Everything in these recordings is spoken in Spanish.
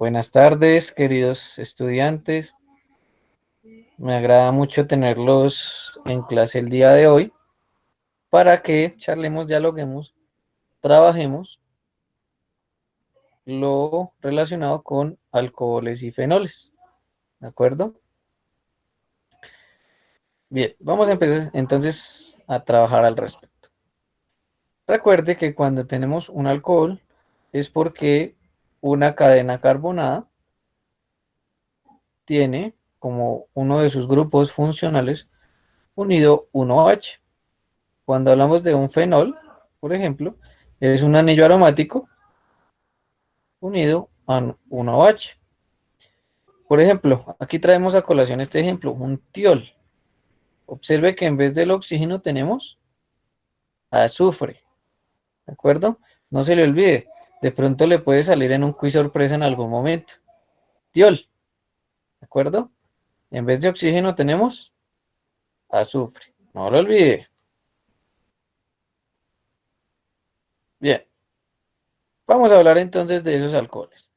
Buenas tardes, queridos estudiantes. Me agrada mucho tenerlos en clase el día de hoy para que charlemos, dialoguemos, trabajemos lo relacionado con alcoholes y fenoles. ¿De acuerdo? Bien, vamos a empezar entonces a trabajar al respecto. Recuerde que cuando tenemos un alcohol es porque una cadena carbonada tiene como uno de sus grupos funcionales unido 1H. Cuando hablamos de un fenol, por ejemplo, es un anillo aromático unido a un OH. Por ejemplo, aquí traemos a colación este ejemplo, un tiol. Observe que en vez del oxígeno tenemos azufre, ¿de acuerdo? No se le olvide, de pronto le puede salir en un quiz sorpresa en algún momento. Tiol, ¿de acuerdo? En vez de oxígeno tenemos azufre, no lo olvide. Bien, vamos a hablar entonces de esos alcoholes.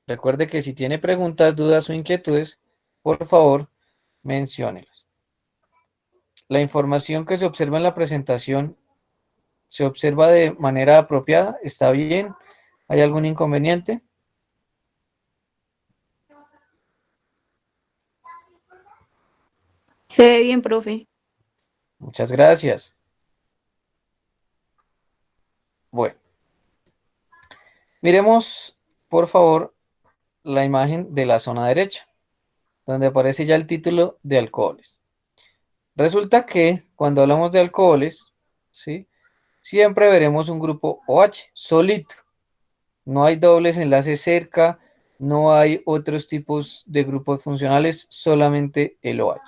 Recuerde que si tiene preguntas, dudas o inquietudes, por favor, menciónelas. La información que se observa en la presentación se observa de manera apropiada, ¿está bien? ¿Hay algún inconveniente? Se ve bien, profe. Muchas gracias. Bueno, miremos, por favor, la imagen de la zona derecha, donde aparece ya el título de alcoholes. Resulta que cuando hablamos de alcoholes, ¿sí? Siempre veremos un grupo OH solito. No hay dobles enlaces cerca, no hay otros tipos de grupos funcionales, solamente el OH.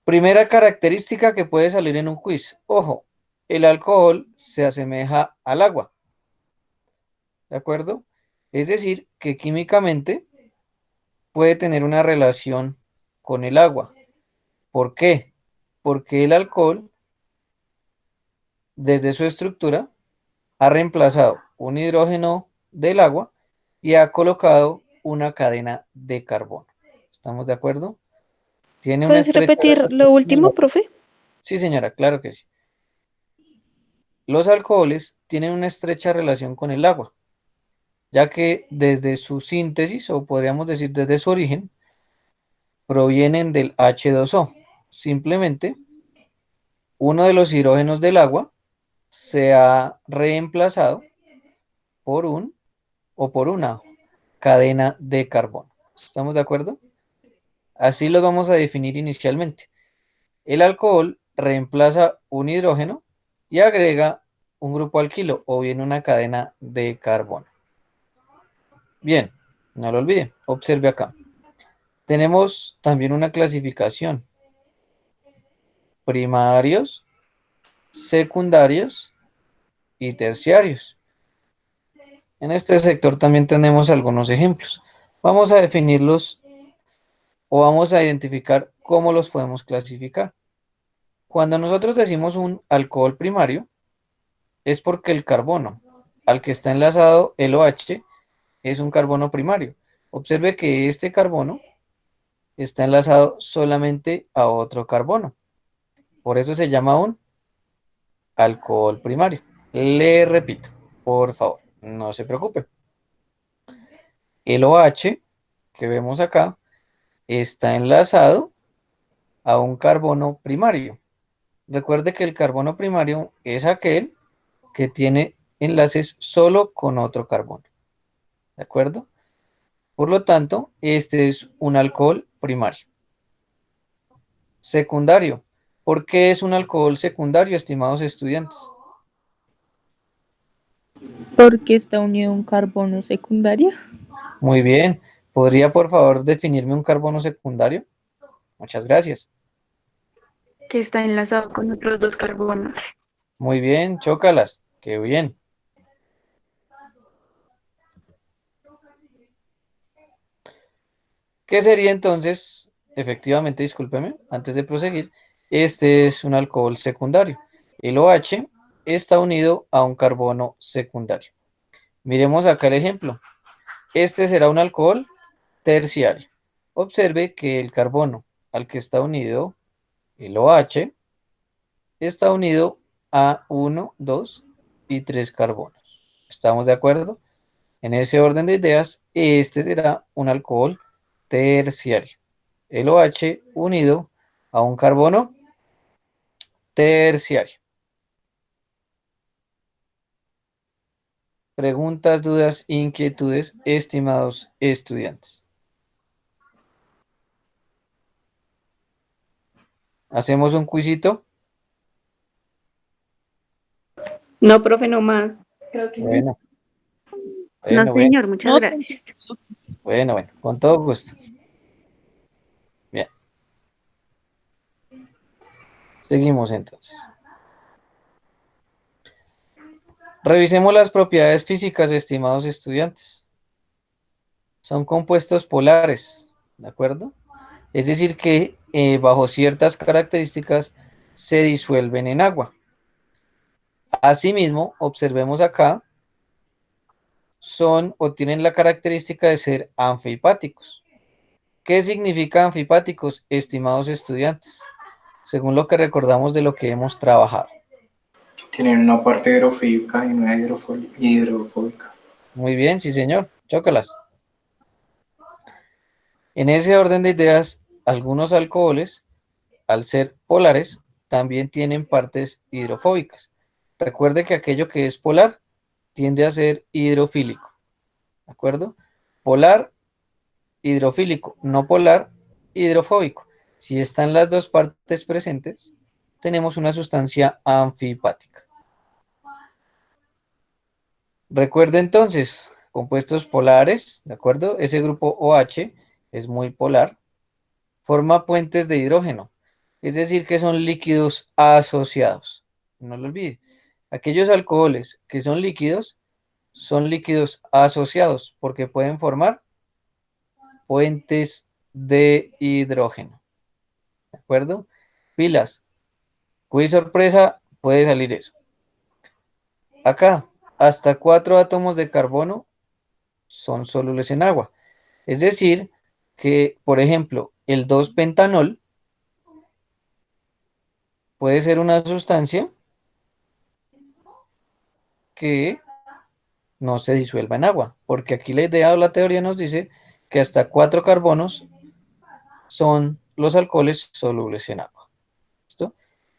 Primera característica que puede salir en un quiz. Ojo, el alcohol se asemeja al agua, ¿de acuerdo? Es decir, que químicamente puede tener una relación con el agua. ¿Por qué? Porque el alcohol, desde su estructura, ha reemplazado un hidrógeno del agua y ha colocado una cadena de carbono. ¿Estamos de acuerdo? Tiene una ¿Puedes estrecha repetir relación lo con el último, agua. profe? Sí, señora, claro que sí. Los alcoholes tienen una estrecha relación con el agua, ya que desde su síntesis, o podríamos decir desde su origen, provienen del H2O. Simplemente, uno de los hidrógenos del agua se ha reemplazado por un o por una cadena de carbono. ¿Estamos de acuerdo? Así lo vamos a definir inicialmente. El alcohol reemplaza un hidrógeno y agrega un grupo alquilo o bien una cadena de carbono. Bien, no lo olvide, observe acá. Tenemos también una clasificación: primarios, secundarios y terciarios. En este sector también tenemos algunos ejemplos. Vamos a definirlos o vamos a identificar cómo los podemos clasificar. Cuando nosotros decimos un alcohol primario, es porque el carbono al que está enlazado el OH es un carbono primario. Observe que este carbono está enlazado solamente a otro carbono. Por eso se llama un alcohol primario. Le repito, por favor, no se preocupe. El OH que vemos acá está enlazado a un carbono primario. Recuerde que el carbono primario es aquel que tiene enlaces solo con otro carbono. ¿De acuerdo? Por lo tanto, este es un alcohol primario. Secundario. ¿Por qué es un alcohol secundario, estimados estudiantes? Porque está unido a un carbono secundario. Muy bien. ¿Podría, por favor, definirme un carbono secundario? Muchas gracias. Que está enlazado con otros dos carbonos. Muy bien, chócalas. Qué bien. ¿Qué sería entonces? Efectivamente, discúlpeme, antes de proseguir, este es un alcohol secundario. El OH está unido a un carbono secundario. Miremos acá el ejemplo. Este será un alcohol terciario. Observe que el carbono al que está unido, el OH, está unido a uno, 2 y 3 carbonos. ¿Estamos de acuerdo? En ese orden de ideas, este será un alcohol terciario. El OH unido a un carbono terciario. Preguntas, dudas, inquietudes, estimados estudiantes. ¿Hacemos un quizito? No, profe, no más. Creo que no. Bueno, No, bueno, bueno, señor, muchas No, gracias. bueno, bueno, con todo gusto. Bien, seguimos entonces. Revisemos las propiedades físicas, estimados estudiantes. Son compuestos polares, ¿de acuerdo? Es decir, que bajo ciertas características se disuelven en agua. Asimismo, observemos acá, son o tienen la característica de ser anfipáticos. ¿Qué significa anfipáticos, estimados estudiantes? Según lo que recordamos de lo que hemos trabajado. Tienen una parte hidrofílica y una hidrofóbica. Muy bien, sí señor, chócalas. En ese orden de ideas, algunos alcoholes, al ser polares, también tienen partes hidrofóbicas. Recuerde que aquello que es polar tiende a ser hidrofílico, ¿de acuerdo? Polar, hidrofílico, no polar, hidrofóbico. Si están las dos partes presentes, tenemos una sustancia anfipática. Recuerde entonces, compuestos polares, ¿de acuerdo? Ese grupo OH es muy polar, forma puentes de hidrógeno, es decir, que son líquidos asociados. No lo olvide. Aquellos alcoholes que son líquidos asociados porque pueden formar puentes de hidrógeno. ¿De acuerdo? Pilas. Quiz sorpresa, puede salir eso. Acá, hasta 4 átomos de carbono son solubles en agua. Es decir, que, por ejemplo, el 2-pentanol puede ser una sustancia que no se disuelva en agua, porque aquí la idea o la teoría nos dice que hasta 4 carbonos son los alcoholes solubles en agua. ¿Listo?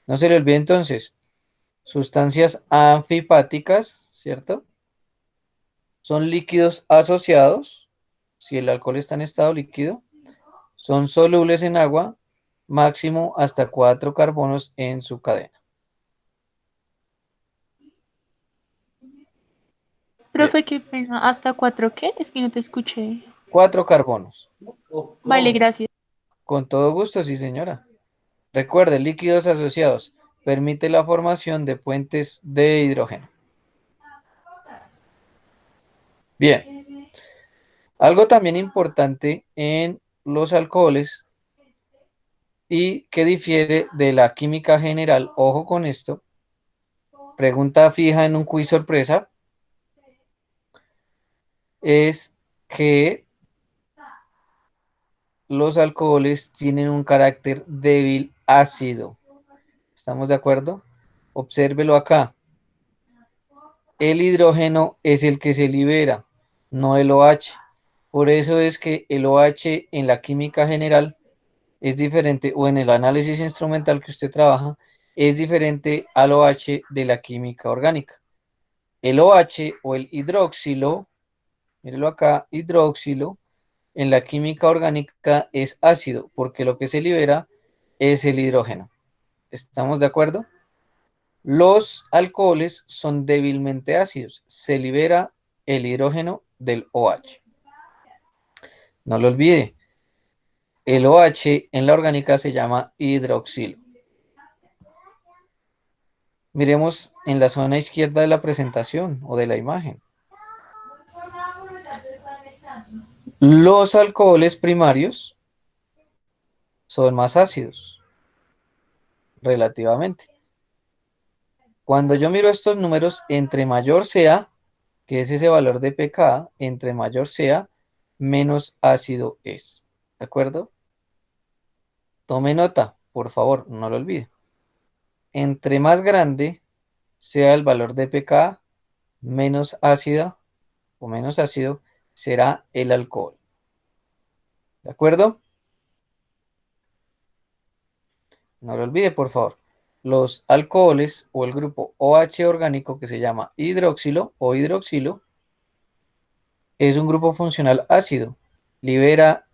No se le olvide entonces, sustancias anfipáticas, ¿cierto? Son líquidos asociados, si el alcohol está en estado líquido, son solubles en agua, máximo hasta 4 carbonos en su cadena. profe, qué pena. ¿Hasta 4 qué? Es que no te escuché. 4 carbonos. Vale, gracias. Con todo gusto, sí señora. Recuerde, líquidos asociados. Permite la formación de puentes de hidrógeno. Bien. Algo también importante en los alcoholes y que difiere de la química general, ojo con esto, pregunta fija en un quiz sorpresa, es que los alcoholes tienen un carácter débil ácido. ¿Estamos de acuerdo? Obsérvelo acá. El hidrógeno es el que se libera, no el OH. Por eso es que el OH en la química general es diferente, o en el análisis instrumental que usted trabaja, es diferente al OH de la química orgánica. El OH o el hidróxilo, mírenlo acá, hidróxilo, en la química orgánica es ácido, porque lo que se libera es el hidrógeno. ¿Estamos de acuerdo? Los alcoholes son débilmente ácidos. Se libera el hidrógeno del OH. No lo olvide. El OH en la orgánica se llama hidroxilo. Miremos en la zona izquierda de la presentación o de la imagen. Los alcoholes primarios son más ácidos, relativamente. Cuando yo miro estos números, entre mayor sea que es ese valor de pKa, entre mayor sea, menos ácido es. ¿De acuerdo? Tome nota, por favor, no lo olvide. Entre más grande sea el valor de pKa, menos ácida o menos ácido será el alcohol. ¿De acuerdo? No lo olvide, por favor. Los alcoholes o el grupo OH orgánico que se llama hidroxilo o hidroxilo es un grupo funcional ácido. Libera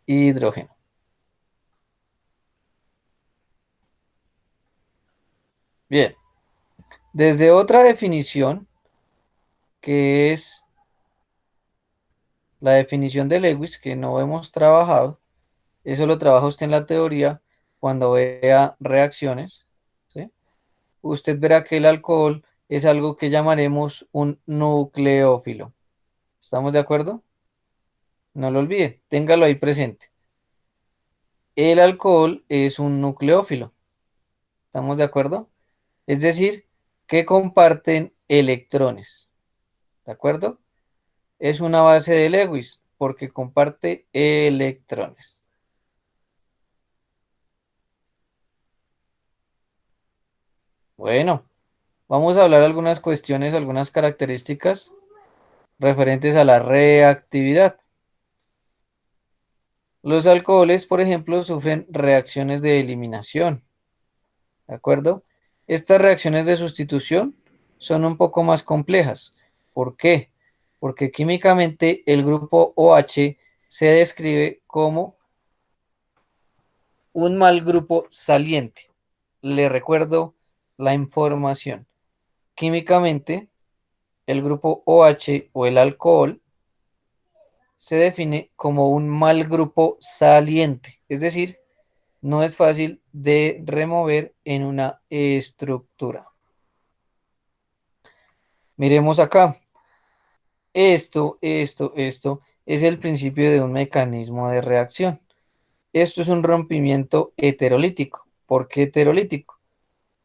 hidrógeno. Bien. Desde otra definición, que es la definición de Lewis, que no hemos trabajado, eso lo trabaja usted en la teoría cuando vea reacciones, ¿sí? Usted verá que el alcohol es algo que llamaremos un nucleófilo. ¿Estamos de acuerdo? No lo olvide, téngalo ahí presente. El alcohol es un nucleófilo. ¿Estamos de acuerdo? Es decir, que comparten electrones. ¿De acuerdo? Es una base de Lewis porque comparte electrones. Bueno, vamos a hablar algunas cuestiones, algunas características referentes a la reactividad. Los alcoholes, por ejemplo, sufren reacciones de eliminación. ¿De acuerdo? Estas reacciones de sustitución son un poco más complejas. ¿Por qué? Porque químicamente el grupo OH se describe como un mal grupo saliente. Le recuerdo la información. Químicamente, el grupo OH o el alcohol se define como un mal grupo saliente, es decir, no es fácil de remover en una estructura. Miremos acá. Esto es el principio de un mecanismo de reacción. Esto es un rompimiento heterolítico. ¿Por qué heterolítico?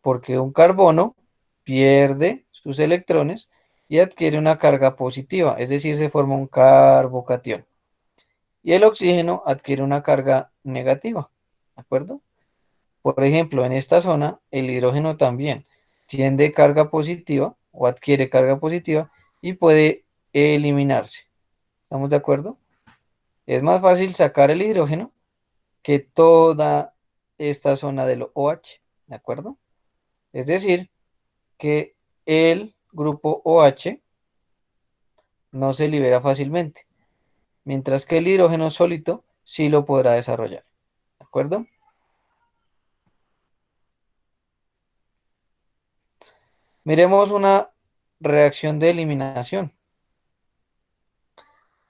Porque un carbono pierde sus electrones y adquiere una carga positiva, es decir, se forma un carbocatión. Y el oxígeno adquiere una carga negativa, ¿de acuerdo? Por ejemplo, en esta zona, el hidrógeno también tiende carga positiva o adquiere carga positiva y puede eliminarse. ¿Estamos de acuerdo? Es más fácil sacar el hidrógeno que toda esta zona del OH, ¿de acuerdo? Es decir, que el grupo OH no se libera fácilmente, mientras que el hidrógeno sólido sí lo podrá desarrollar, ¿de acuerdo? Miremos una reacción de eliminación.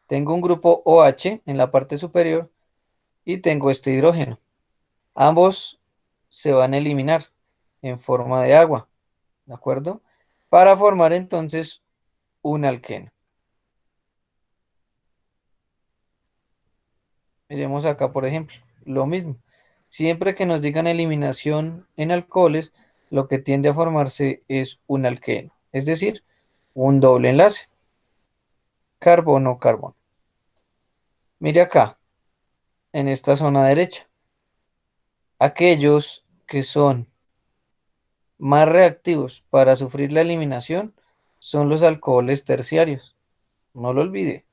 Tengo un grupo OH en la parte superior y tengo este hidrógeno. Ambos se van a eliminar en forma de agua, ¿de acuerdo? Para formar entonces un alqueno. Miremos acá, por ejemplo, lo mismo. Siempre que nos digan eliminación en alcoholes, lo que tiende a formarse es un alqueno, es decir, un doble enlace, carbono-carbono. Mire acá, en esta zona derecha, aquellos que son más reactivos para sufrir la eliminación son los alcoholes terciarios, no lo olvide.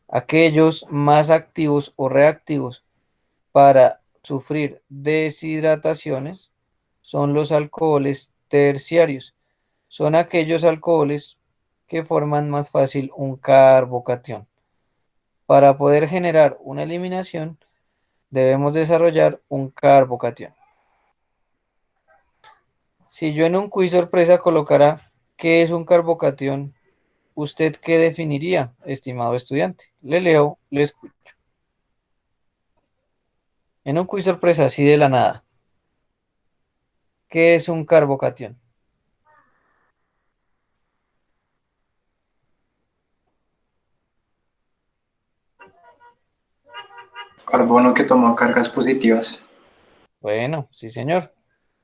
Aquellos más activos o reactivos para sufrir deshidrataciones son los alcoholes terciarios. Son aquellos alcoholes que forman más fácil un carbocatión. Para poder generar una eliminación, debemos desarrollar un carbocatión. Si yo en un quiz sorpresa colocara ¿qué es un carbocatión? ¿Usted qué definiría, estimado estudiante? Le leo, le escucho. En un quiz sorpresa así de la nada, ¿qué es un carbocatión? Carbono que toma cargas positivas. Bueno, sí señor,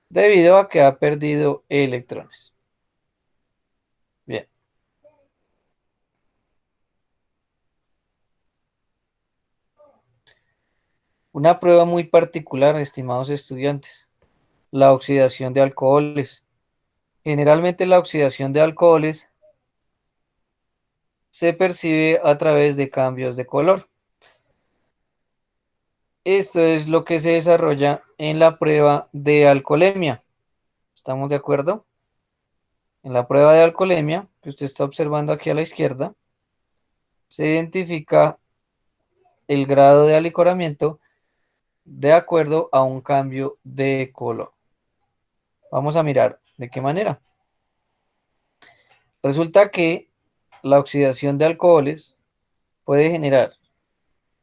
debido a que ha perdido electrones. Bien, Una prueba muy particular, estimados estudiantes, la oxidación de alcoholes. Generalmente la oxidación de alcoholes se percibe a través de cambios de color. Esto es lo que se desarrolla en la prueba de alcoholemia. ¿Estamos de acuerdo? En la prueba de alcoholemia, que usted está observando aquí a la izquierda, se identifica el grado de alicoramiento de acuerdo a un cambio de color. Vamos a mirar de qué manera. Resulta que la oxidación de alcoholes puede generar,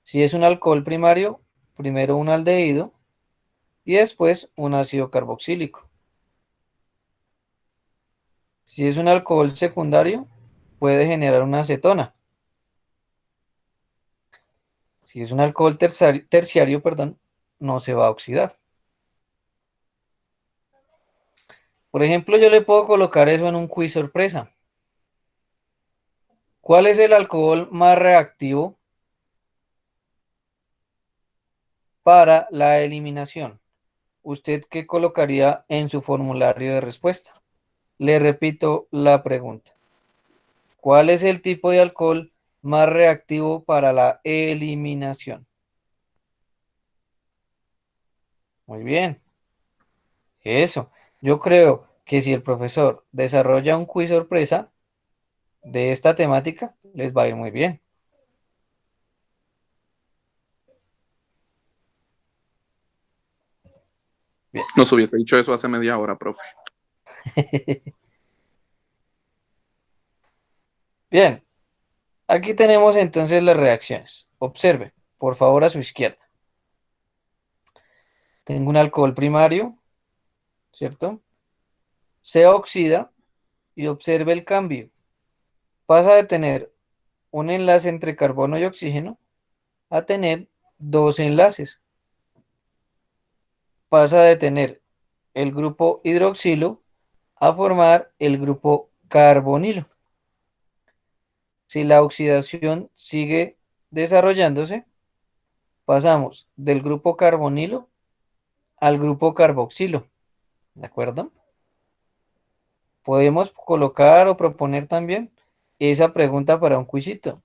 si es un alcohol primario, primero un aldehído y después un ácido carboxílico. Si es un alcohol secundario, puede generar una acetona. Si es un alcohol terciario, perdón, no se va a oxidar. Por ejemplo, yo le puedo colocar eso en un quiz sorpresa. ¿Cuál es el alcohol más reactivo para la eliminación? ¿Usted qué colocaría en su formulario de respuesta? Le repito la pregunta. ¿Cuál es el tipo de alcohol más reactivo para la eliminación? Muy bien, eso. Yo creo que si el profesor desarrolla un quiz sorpresa de esta temática, les va a ir muy bien. Bien. Nos hubiese dicho eso hace media hora, profe. Bien, aquí tenemos entonces las reacciones. Observe, por favor, a su izquierda. Tengo un alcohol primario, ¿cierto? Se oxida y observe el cambio. Pasa de tener un enlace entre carbono y oxígeno a tener dos enlaces. Pasa de tener el grupo hidroxilo a formar el grupo carbonilo. Si la oxidación sigue desarrollándose, pasamos del grupo carbonilo al grupo carboxilo. ¿De acuerdo? Podemos colocar o proponer también esa pregunta para un quizito.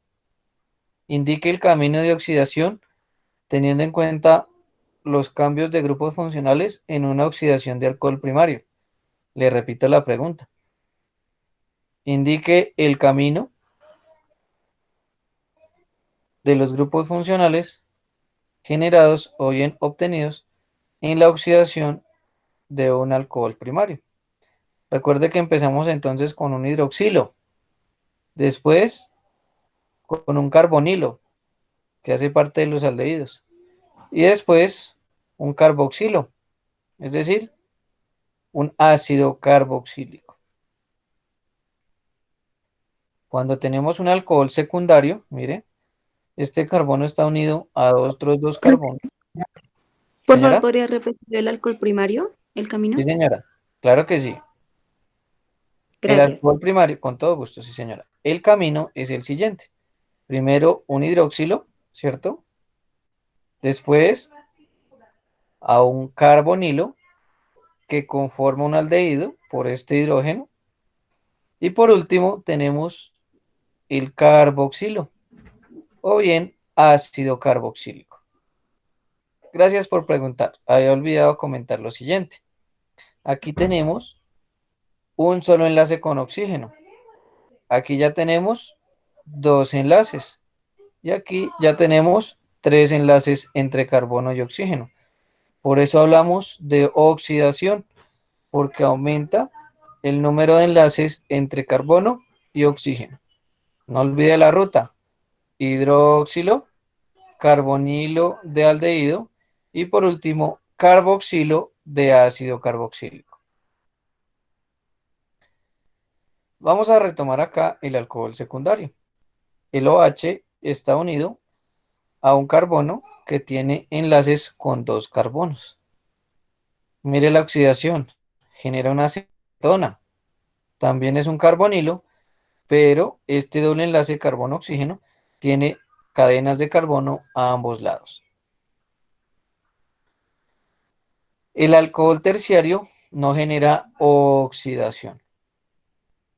Indique el camino de oxidación teniendo en cuenta los cambios de grupos funcionales en una oxidación de alcohol primario. Le repito la pregunta. Indique el camino de los grupos funcionales generados o bien obtenidos en la oxidación de un alcohol primario. Recuerde que empezamos entonces con un hidroxilo, después con un carbonilo, que hace parte de los aldehídos, y después un carboxilo, es decir, un ácido carboxílico. Cuando tenemos un alcohol secundario, mire, este carbono está unido a otros dos carbonos. Por favor, Señora, ¿podría repetir el alcohol primario, el camino? sí señora, claro que sí. El Gracias. alcohol primario, con todo gusto, sí señora. El camino es el siguiente. Primero un hidroxilo, ¿cierto? Después a un carbonilo que conforma un aldehído por este hidrógeno. Y por último tenemos el carboxilo o bien ácido carboxílico. Gracias por preguntar. Había olvidado comentar lo siguiente. Aquí tenemos un solo enlace con oxígeno. Aquí ya tenemos dos enlaces. Y aquí ya tenemos tres enlaces entre carbono y oxígeno. Por eso hablamos de oxidación, porque aumenta el número de enlaces entre carbono y oxígeno. No olvide la ruta. Hidroxilo, carbonilo de aldehído y por último carboxilo de ácido carboxílico. Vamos a retomar acá el alcohol secundario. El OH está unido a un carbono que tiene enlaces con dos carbonos. Mire la oxidación, genera una acetona. También es un carbonilo, pero este doble enlace carbono-oxígeno tiene cadenas de carbono a ambos lados. El alcohol terciario no genera oxidación,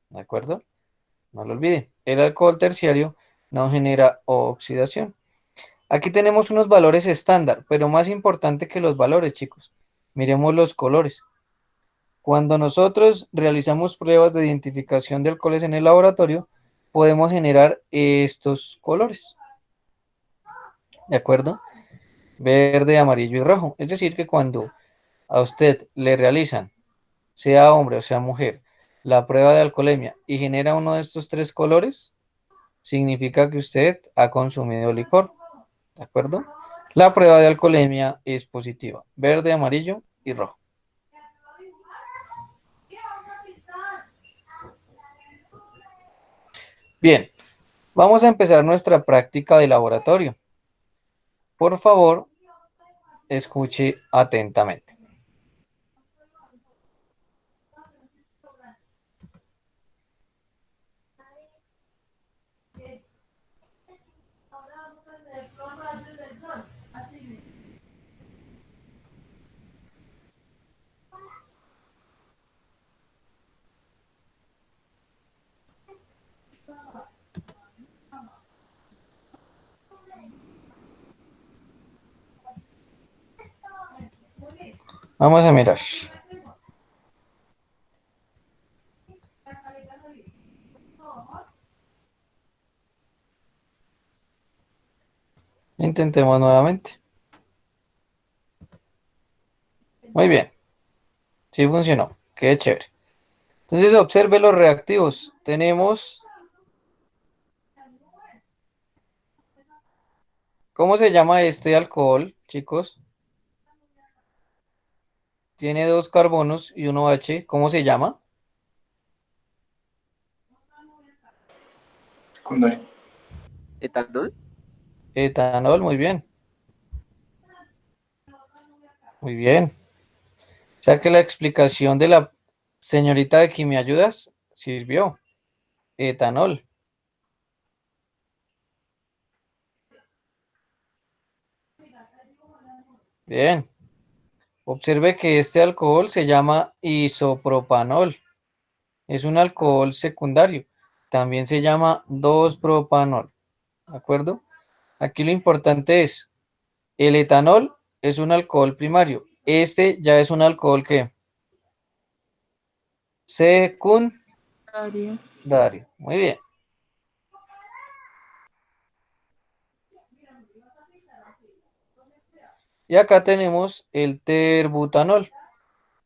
¿de acuerdo? No lo olviden, el alcohol terciario no genera oxidación. Aquí tenemos unos valores estándar, pero más importante que los valores, chicos, miremos los colores. Cuando nosotros realizamos pruebas de identificación de alcoholes en el laboratorio, podemos generar estos colores, ¿de acuerdo? Verde, amarillo y rojo. Es decir, que cuando a usted le realizan, sea hombre o sea mujer, la prueba de alcoholemia y genera uno de estos tres colores, significa que usted ha consumido licor, ¿de acuerdo? La prueba de alcoholemia es positiva, verde, amarillo y rojo. Bien, vamos a empezar nuestra práctica de laboratorio. Por favor, escuche atentamente. Vamos a mirar. Intentemos nuevamente. Muy bien. Sí funcionó. Qué chévere. Entonces observe los reactivos. Tenemos... ¿Cómo se llama este alcohol, chicos? Tiene 2 carbonos y 1 H. ¿Cómo se llama? Secundario. ¿Etanol? Etanol, muy bien. Muy bien. O sea que la explicación de la señorita de aquí me ayudas sirvió. Etanol. Bien. Observe que este alcohol se llama isopropanol. Es un alcohol secundario. También se llama 2-propanol. ¿De acuerdo? Aquí lo importante es, el etanol es un alcohol primario. Este ya es un alcohol que secundario. Dario. Muy bien. Y acá tenemos el terbutanol,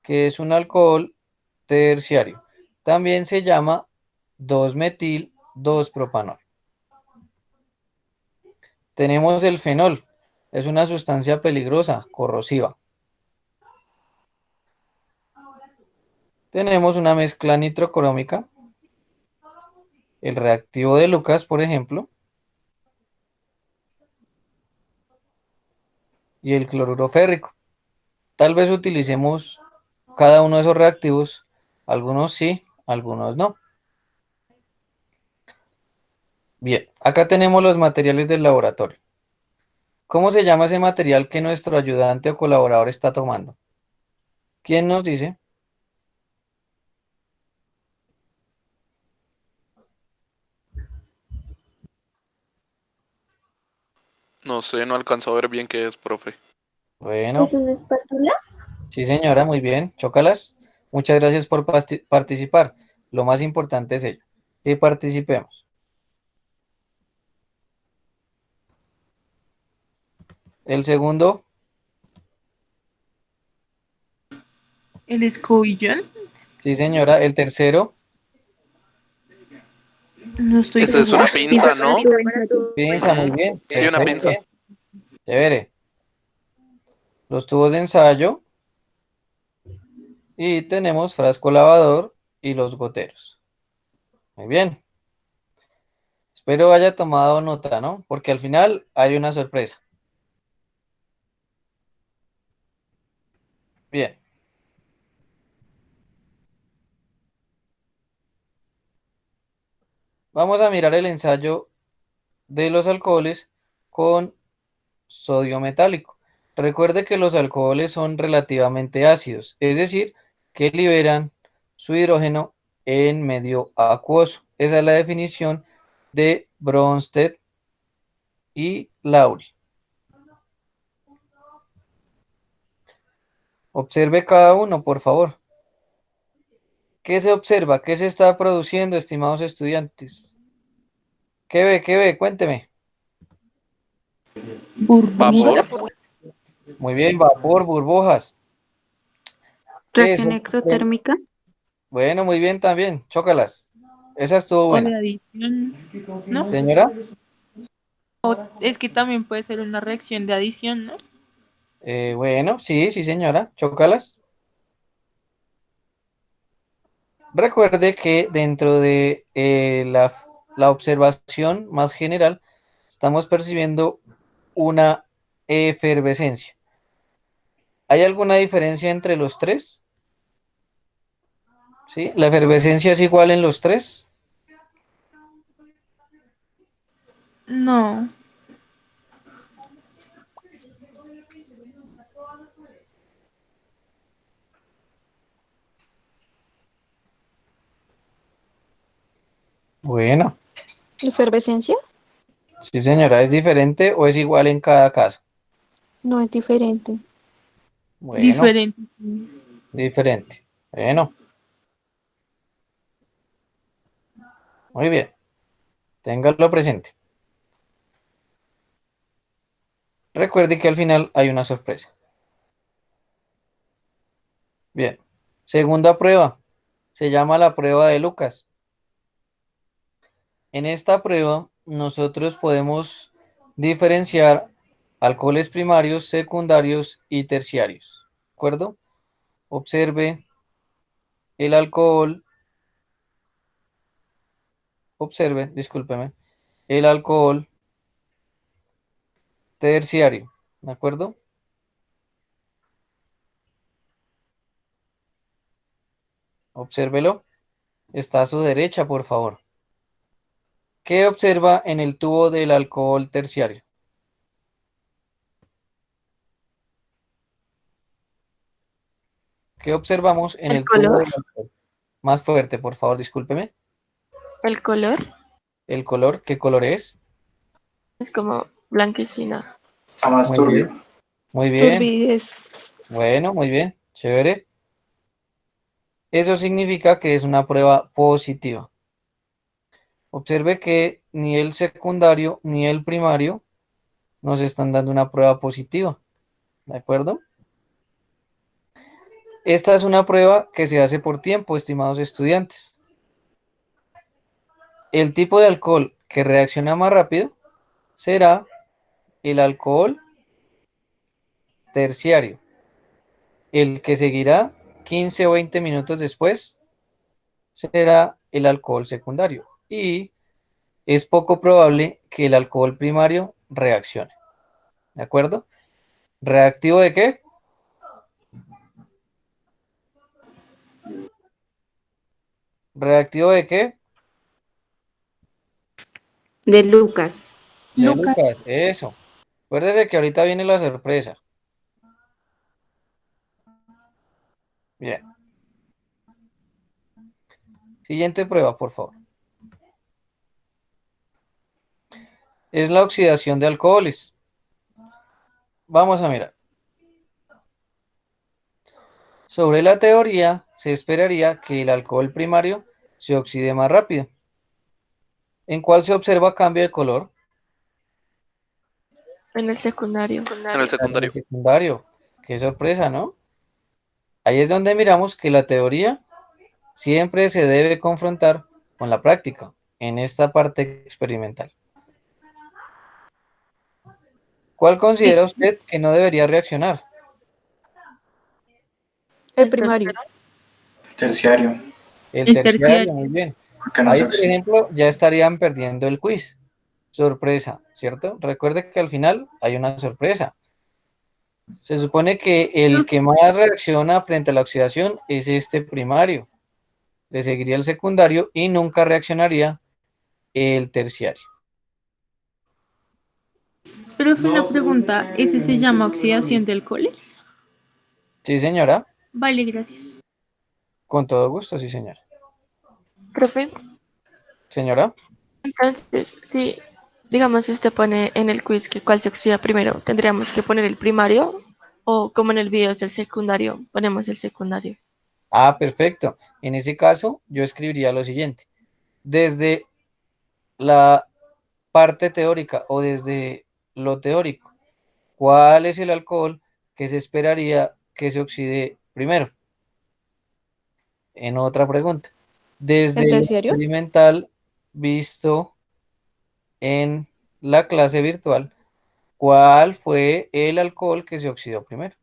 que es un alcohol terciario. También se llama 2-metil-2-propanol. Tenemos el fenol, es una sustancia peligrosa, corrosiva. Tenemos una mezcla nitrocrómica, el reactivo de Lucas, por ejemplo, y el cloruro férrico. Tal vez utilicemos cada uno de esos reactivos, algunos sí, algunos no. Bien, acá tenemos los materiales del laboratorio. ¿Cómo se llama ese material que nuestro ayudante o colaborador está tomando? ¿Quién nos dice? No sé, no alcanzo a ver bien qué es, profe. Bueno, ¿Es una espátula? sí señora, muy bien, chócalas. Muchas gracias por participar. Lo más importante es ello, que participemos. El segundo, El escobillón. sí señora. El tercero, No estoy Esa es una segura. pinza, ¿no? piensa muy bien. Sí, una Perfecto. pinza. Chévere. Los tubos de ensayo y tenemos frasco lavador y los goteros. Muy bien. Espero haya tomado nota, ¿no? Porque al final hay una sorpresa. Bien. Vamos a mirar el ensayo de los alcoholes con sodio metálico. Recuerde que los alcoholes son relativamente ácidos, es decir, que liberan su hidrógeno en medio acuoso. Esa es la definición de Bronsted y Lowry. Observe cada uno, por favor. ¿Qué se observa? ¿Qué se está produciendo, estimados estudiantes? ¿Qué ve? ¿Qué ve? Cuénteme. Vapor. Muy bien, vapor, burbujas. ¿Qué es? Reacción exotérmica. Bueno, muy bien también. Chócalas. Esa estuvo O de buena. adición, ¿no? Señora, O es que también puede ser una reacción de adición, ¿no? bueno, sí, sí, señora. Chócalas. Recuerde que dentro de la observación más general, estamos percibiendo una efervescencia. ¿Hay alguna diferencia entre los tres? ¿Sí? ¿La efervescencia es igual en los tres? No. Bueno, Efervescencia sí, señora, ¿es diferente o es igual en cada caso? no es diferente. Bueno, Diferente. diferente. Bueno, muy bien. Téngalo presente. Recuerde que al final hay una sorpresa. Bien. Segunda prueba. Se llama la prueba de Lucas. En esta prueba, nosotros podemos diferenciar alcoholes primarios, secundarios y terciarios. ¿De acuerdo? Observe el alcohol, discúlpeme, el alcohol terciario. ¿De acuerdo? Obsérvelo. Está a su derecha, por favor. ¿Qué observa en el tubo del alcohol terciario? ¿Qué observamos en ¿El el tubo color? del alcohol? Más fuerte, por favor, discúlpeme. El color El color, ¿qué color es? es como blanquecina. Está más Muy turbio. bien, muy bien. Turbidez. Bueno, muy bien, chévere. Eso significa que es una prueba positiva. Observe que ni el secundario ni el primario nos están dando una prueba positiva. ¿De acuerdo? Esta es una prueba que se hace por tiempo, estimados estudiantes. El tipo de alcohol que reacciona más rápido será el alcohol terciario. El que seguirá 15 o 20 minutos después será el alcohol secundario. Y es poco probable que el alcohol primario reaccione. ¿De acuerdo? ¿Reactivo de qué? ¿Reactivo de qué? De Lucas. De Lucas. Lucas, eso. Acuérdese que ahorita viene la sorpresa. Bien. Siguiente prueba, por favor. Es la oxidación de alcoholes. Vamos a mirar. Sobre la teoría, se esperaría que el alcohol primario se oxide más rápido. ¿En cuál se observa cambio de color? En el secundario. En el En secundario. el secundario. Qué sorpresa, ¿no? Ahí es donde miramos que la teoría siempre se debe confrontar con la práctica en esta parte experimental. ¿Cuál considera usted que no debería reaccionar? El primario. Terciario. El El terciario, terciario. muy bien. Porque no Ahí, se por oxida. ejemplo, ya estarían perdiendo el quiz. Sorpresa, ¿cierto? Recuerde que al final hay una sorpresa. Se supone que el que más reacciona frente a la oxidación es este primario. Le seguiría el secundario y nunca reaccionaría el terciario. Pero fue una pregunta, ¿ese se llama oxidación de alcoholes? Sí, señora. Vale, gracias. Con todo gusto, sí, señora. Profe, Señora. entonces, si digamos usted pone en el quiz que cuál se oxida primero, ¿tendríamos que poner el primario? O como en el video es el secundario, ponemos el secundario. Ah, perfecto. En ese caso, yo escribiría lo siguiente. Desde la parte teórica o desde lo teórico, ¿cuál es el alcohol que se esperaría que se oxide primero? En otra pregunta. Desde ¿El lo terciario? experimental visto en la clase virtual, ¿cuál fue el alcohol que se oxidó primero?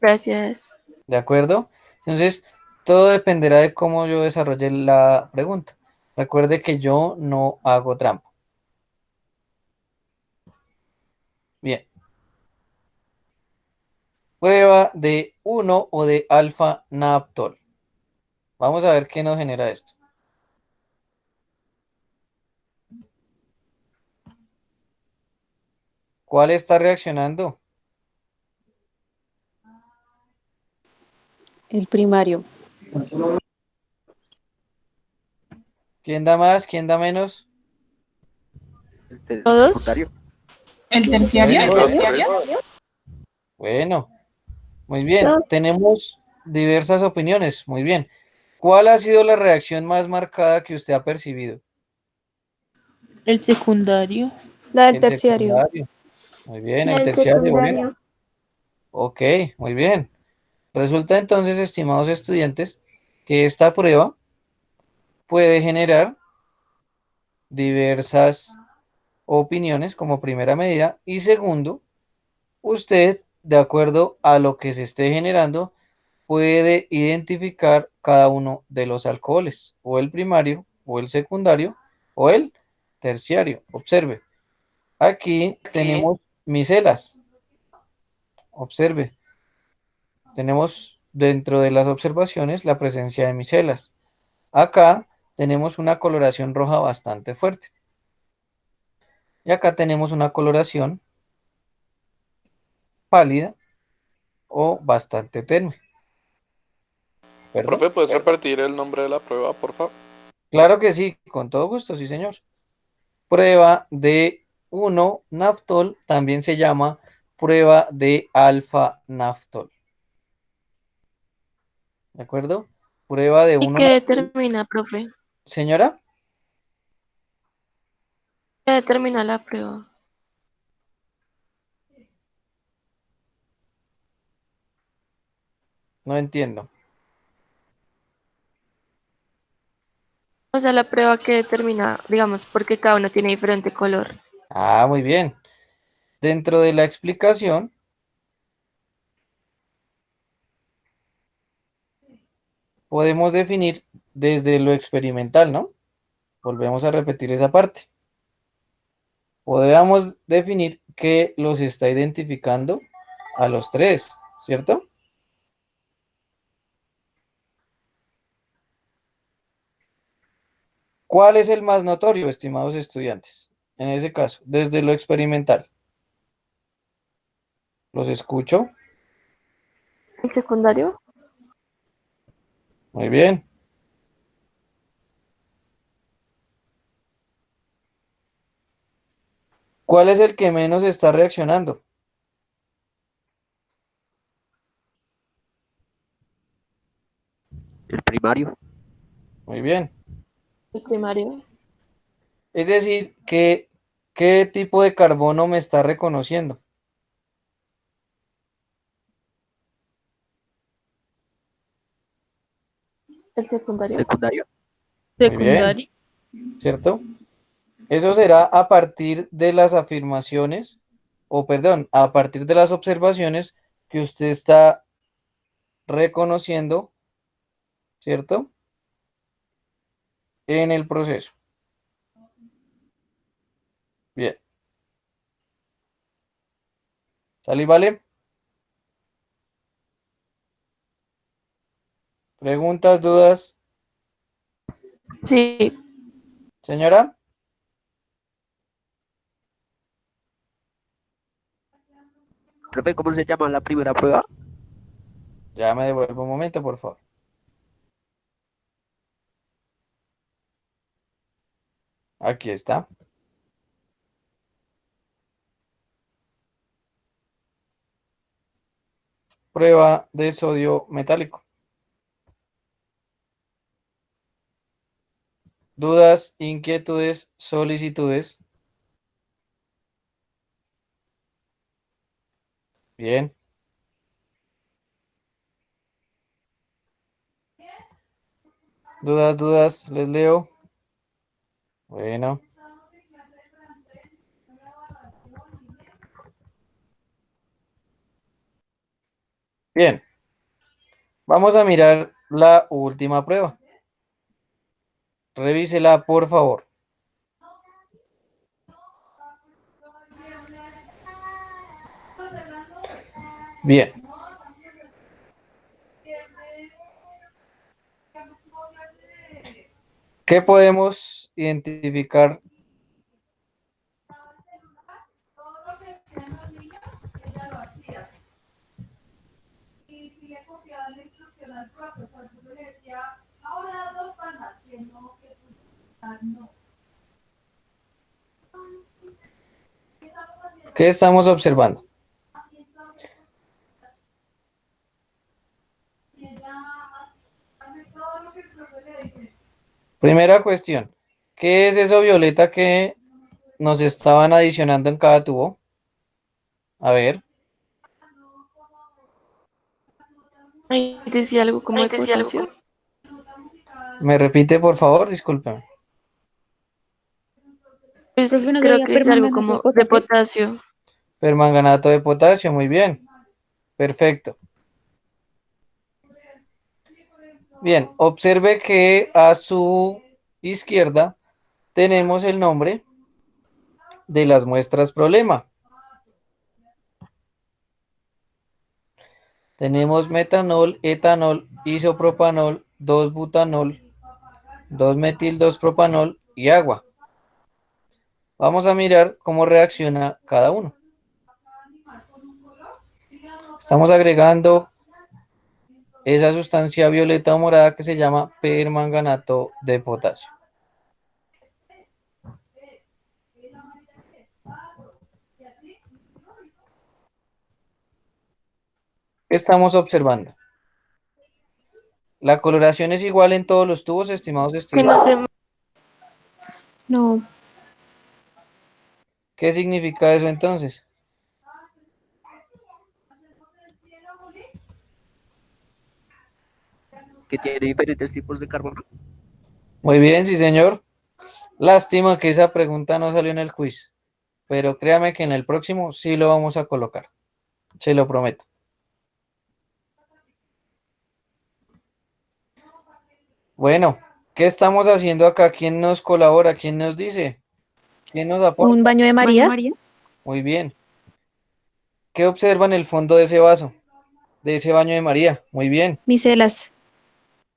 Gracias. ¿De acuerdo? Entonces, todo dependerá de cómo yo desarrolle la pregunta. Recuerde que yo no hago trampa. Bien. Prueba de 1 o de alfa naptol. Vamos a ver qué nos genera esto. ¿Cuál está reaccionando? El primario. ¿Quién da más? ¿Quién da menos? El ¿Todos? secundario. ¿El terciario? Bueno, bueno, muy bien. Tenemos diversas opiniones. Muy bien. ¿Cuál ha sido la reacción más marcada que usted ha percibido? El secundario. La del El terciario. secundario. Muy bien, el terciario. Bueno. Ok, muy bien. Resulta entonces, estimados estudiantes, que esta prueba puede generar diversas opiniones como primera medida y segundo, usted, de acuerdo a lo que se esté generando, puede identificar cada uno de los alcoholes, o el primario, o el secundario, o el terciario. Observe, aquí tenemos micelas. Observe, tenemos dentro de las observaciones la presencia de micelas. Acá tenemos una coloración roja bastante fuerte. Y acá tenemos una coloración pálida o bastante tenue. ¿Perdón? Profe, ¿puedes repetir el nombre de la prueba, por favor? Claro que sí, con todo gusto, sí, señor. Prueba de 1 naftol también se llama prueba de alfa naftol. ¿De acuerdo? Prueba de ¿Y 1 qué naftol. determina, profe? Señora, ¿Qué determina la prueba? no entiendo. O sea, la prueba que determina, digamos, porque cada uno tiene diferente color. Ah, muy bien. Dentro de la explicación, podemos definir desde lo experimental, ¿no? Volvemos a repetir esa parte. Podríamos definir que los está identificando a los tres, ¿cierto? ¿Cuál es el más notorio, estimados estudiantes? En ese caso, desde lo experimental. ¿Los escucho? ¿El secundario? Muy bien. ¿Cuál es el que menos está reaccionando? El primario. Muy bien. ¿El primario? Es decir, que ¿qué tipo de carbono me está reconociendo? ¿El secundario? Secundario. Muy bien, Secundario. ¿cierto? Eso será a partir de las afirmaciones, o perdón, a partir de las observaciones que usted está reconociendo, ¿cierto? En el proceso. Bien. ¿Sale y vale? ¿Preguntas, dudas? Sí. Señora, Profe, ¿cómo se llama la primera prueba? ya me devuelvo un momento, por favor. Aquí está. Prueba de sodio metálico. Dudas, inquietudes, solicitudes. Bien. Dudas, les leo. Bueno. Bien. Vamos a mirar la última prueba. Revísela, por favor. Bien. ¿Qué podemos identificar? ¿Qué estamos observando? Primera cuestión. ¿Qué es eso violeta que nos estaban adicionando en cada tubo? A ver, Ahí decía algo como de potasio. me repite, por favor, discúlpeme. Pues Profe, ¿no creo sería que dice algo permanganato como de de potasio. Permanganato de potasio, muy bien. Perfecto. Bien, observe que a su izquierda tenemos el nombre de las muestras problema. Tenemos metanol, etanol, isopropanol, 2-butanol, 2-metil, 2-propanol y agua. Vamos a mirar cómo reacciona cada uno. Estamos agregando esa sustancia violeta o morada que se llama permanganato de potasio. ¿Qué estamos observando? La coloración es igual en todos los tubos, estimados Que estudiantes. no se No, ¿Qué significa eso entonces? Que tiene diferentes tipos de carbono. Muy bien, sí, señor. Lástima que esa pregunta no salió en el quiz, pero créame que en el próximo sí lo vamos a colocar. Se lo prometo. Bueno, ¿qué estamos haciendo acá? ¿Quién nos colabora? ¿Quién nos dice? ¿Quién nos aporta? un baño de María, Muy bien. ¿Qué observa en el fondo de ese vaso? De ese baño de María. Muy bien. micelas,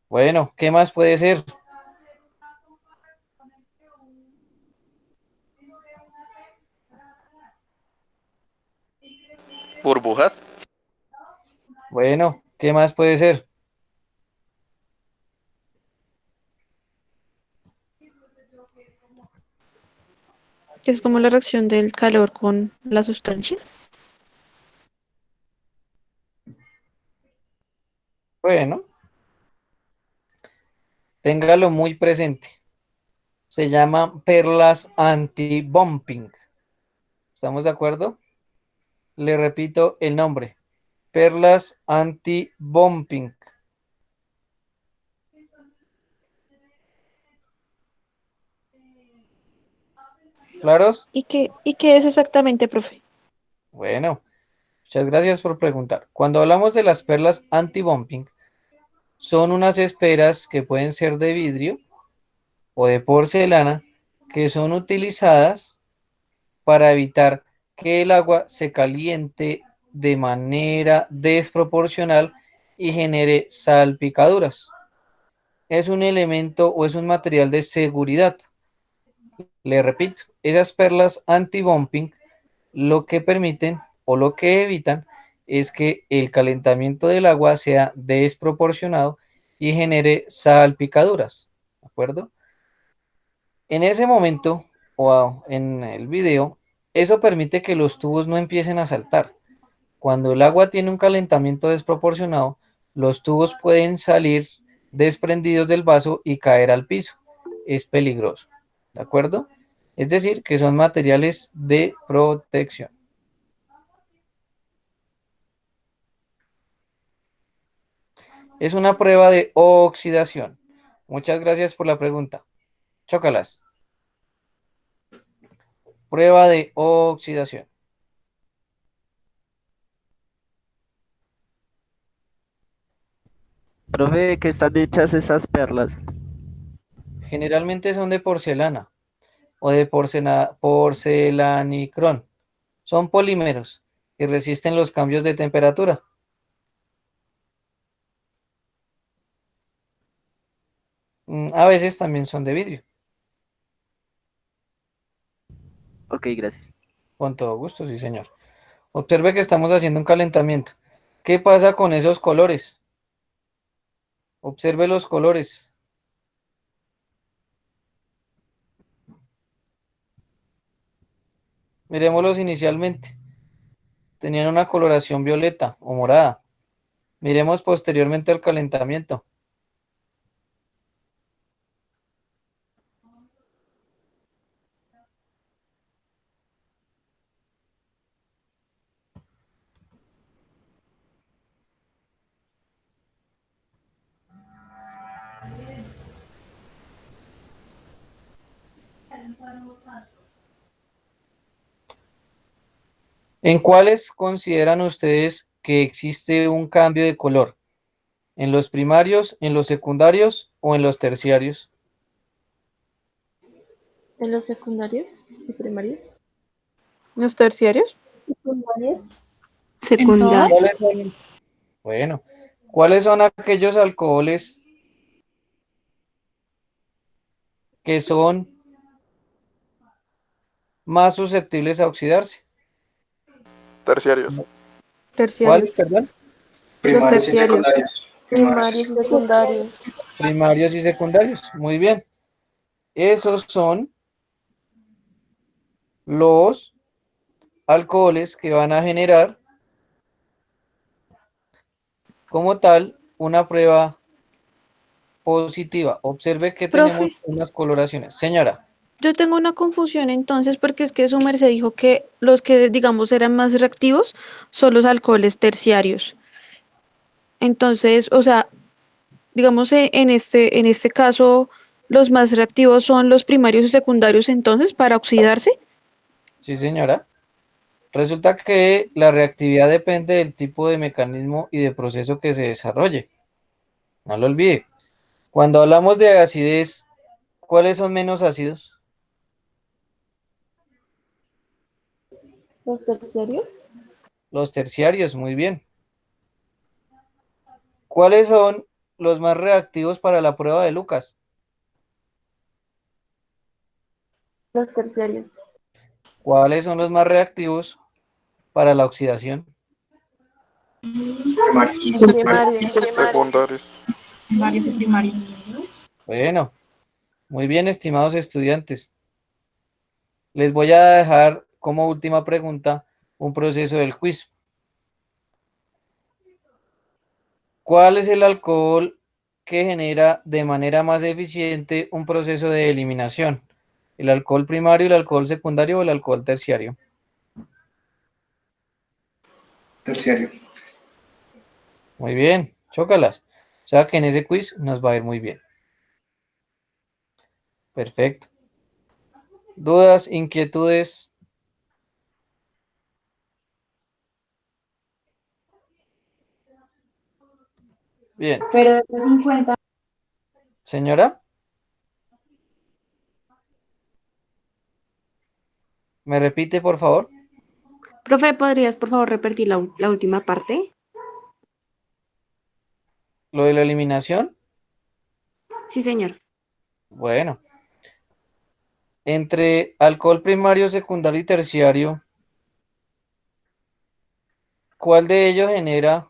Bueno, ¿qué más puede ser? Burbujas. Bueno, ¿qué más puede ser? que es como la reacción del calor con la sustancia. Bueno, téngalo muy presente. Se llama perlas anti-bumping. ¿Estamos de acuerdo? Le repito el nombre. Perlas anti-bumping. ¿Claros? ¿Y qué es exactamente, profe? Bueno, muchas gracias por preguntar. Cuando hablamos de las perlas anti-bumping, son unas esferas que pueden ser de vidrio o de porcelana que son utilizadas para evitar que el agua se caliente de manera desproporcional y genere salpicaduras. Es un elemento o es un material de seguridad Le repito, esas perlas anti-bumping lo que permiten o lo que evitan es que el calentamiento del agua sea desproporcionado y genere salpicaduras, ¿de acuerdo? En ese momento o en el video, eso permite que los tubos no empiecen a saltar. Cuando el agua tiene un calentamiento desproporcionado, los tubos pueden salir desprendidos del vaso y caer al piso. Es peligroso, ¿de acuerdo? Es decir, que son materiales de protección. Es una prueba de oxidación. Muchas gracias por la pregunta. Chócalas. Prueba de oxidación. Profe, ¿de qué están hechas esas perlas? Generalmente son de porcelana o de porcelanicrón. Son polímeros que resisten los cambios de temperatura. A veces también son de vidrio. Ok, gracias. Con todo gusto, sí, señor. Observe que estamos haciendo un calentamiento. ¿Qué pasa con esos colores? Observe los colores. Miremoslos inicialmente. Tenían una coloración violeta o morada. Miremos posteriormente al calentamiento. ¿En cuáles consideran ustedes que existe un cambio de color? ¿En los primarios, en los secundarios o en los terciarios? ¿En los secundarios y primarios? ¿Los terciarios? Secundario. ¿Cuáles son? Bueno, ¿cuáles son aquellos alcoholes que son más susceptibles a oxidarse? Terciarios. ¿Cuáles, Terciarios. perdón? Primarios y terciarios. secundarios. Primarios y secundarios. Primarios y secundarios. Muy bien. Esos son los alcoholes que van a generar como tal una prueba positiva. Observe que tenemos Profe, unas coloraciones. Señora, yo tengo una confusión entonces porque es que su merced dijo que los que digamos eran más reactivos son los alcoholes terciarios. Entonces, o sea, digamos en este caso los más reactivos son los primarios y secundarios entonces para oxidarse. sí señora. Resulta que la reactividad depende del tipo de mecanismo y de proceso que se desarrolle. No lo olvide. Cuando hablamos de acidez, ¿cuáles son menos ácidos? ¿Los terciarios? Los terciarios, muy bien. ¿Cuáles son los más reactivos para la prueba de Lucas? Los terciarios. ¿Cuáles son los más reactivos para la oxidación? Primarios. Primarios. Secundarios. Varios y primarios. Bueno, muy bien, estimados estudiantes. Les voy a dejar como última pregunta un proceso del quiz. ¿Cuál es el alcohol que genera de manera más eficiente un proceso de eliminación? ¿El alcohol primario, el alcohol secundario o el alcohol terciario? Terciario. Muy bien, chócalas. O sea que en ese quiz nos va a ir muy bien. Perfecto. ¿Dudas, inquietudes? Bien. Pero de esos 50. Señora, ¿me repite, por favor? Profe, ¿podrías por favor repetir la última parte? ¿Lo de la eliminación? Sí, señor. Bueno. Entre alcohol primario, secundario y terciario, ¿cuál de ellos genera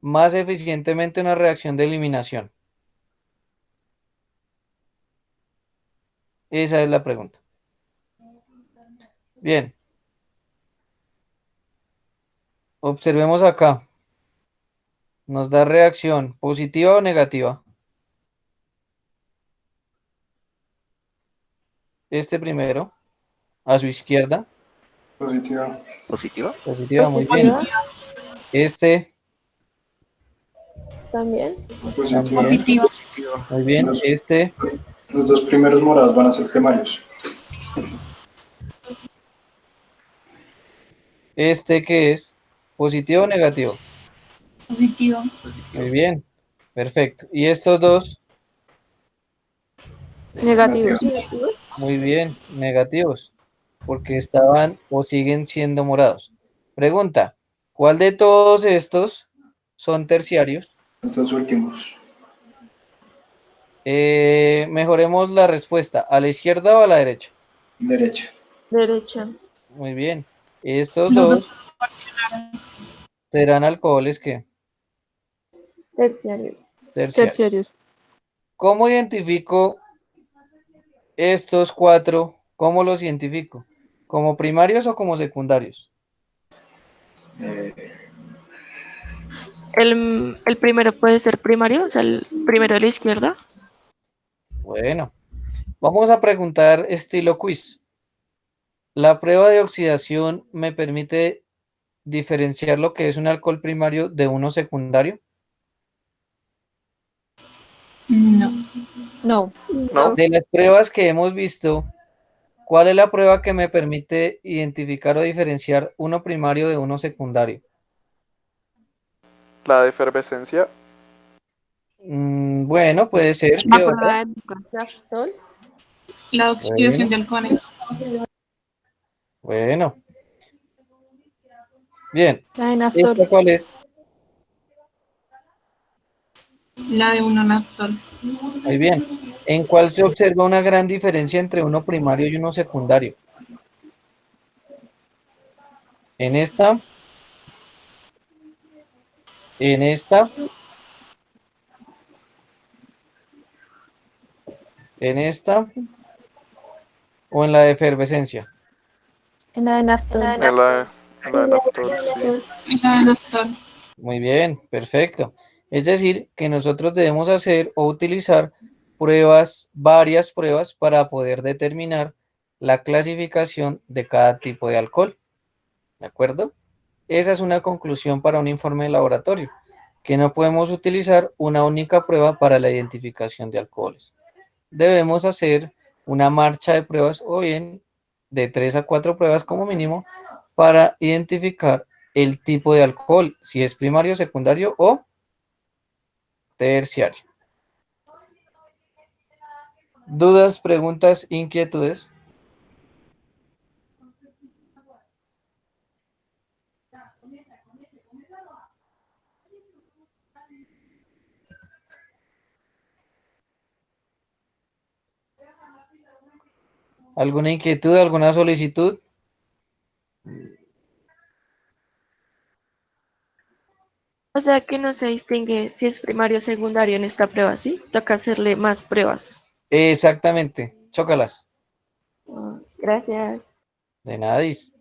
más eficientemente una reacción de eliminación? Esa es la pregunta. Bien, observemos acá. Nos da reacción positiva o negativa. Este primero, a su izquierda. Positiva. ¿Positiva? Positiva, muy bien. Positiva Este también. Positiva. Positivo. muy bien. Los- Este Los dos primeros morados van a ser primarios. ¿qué es? ¿Positivo o negativo? Positivo. Muy bien, perfecto. ¿Y estos dos? Negativos. Muy bien, negativos, porque estaban o siguen siendo morados. Pregunta, ¿cuál de todos estos son terciarios? Estos últimos. Mejoremos la respuesta, ¿a la izquierda o a la derecha? Derecha. Derecha. Muy bien. Estos Los dos dos fraccionaron. serán alcoholes que Terciario. terciarios. Terciarios. ¿Cómo identifico estos cuatro? ¿Cómo los identifico? ¿Como primarios o como secundarios? El primero puede ser primario, o sea, el primero de la izquierda. Bueno, vamos a preguntar estilo quiz. ¿La prueba de oxidación me permite diferenciar lo que es un alcohol primario de uno secundario? No. No. No. De las pruebas que hemos visto, ¿cuál es la prueba que me permite identificar o diferenciar uno primario de uno secundario? La de efervescencia. Bueno, puede ser. La ¿Qué otra? prueba de Lucas. Naftol. La oxidación de alcoholes. Bueno. Bien. La de ¿Esta naftol. cuál es? La de uno naftol. Muy bien. ¿En cuál se observa una gran diferencia entre uno primario y uno secundario? ¿En esta? ¿En esta? ¿En esta? ¿O en la de efervescencia? En la de naftol. En la de naftol, sí. La de naftol. Muy bien, perfecto. Es decir, que nosotros debemos hacer o utilizar pruebas, varias pruebas para poder determinar la clasificación de cada tipo de alcohol. ¿De acuerdo? Esa es una conclusión para un informe de laboratorio, que no podemos utilizar una única prueba para la identificación de alcoholes. Debemos hacer una marcha de pruebas o bien de 3 a 4 pruebas como mínimo para identificar el tipo de alcohol, si es primario, secundario o terciario. ¿Dudas, preguntas, inquietudes? ¿Alguna inquietud, alguna solicitud? O sea que no se distingue si es primario o secundario en esta prueba, ¿sí? Toca hacerle más pruebas. Exactamente, chócalas. Gracias. De nadis.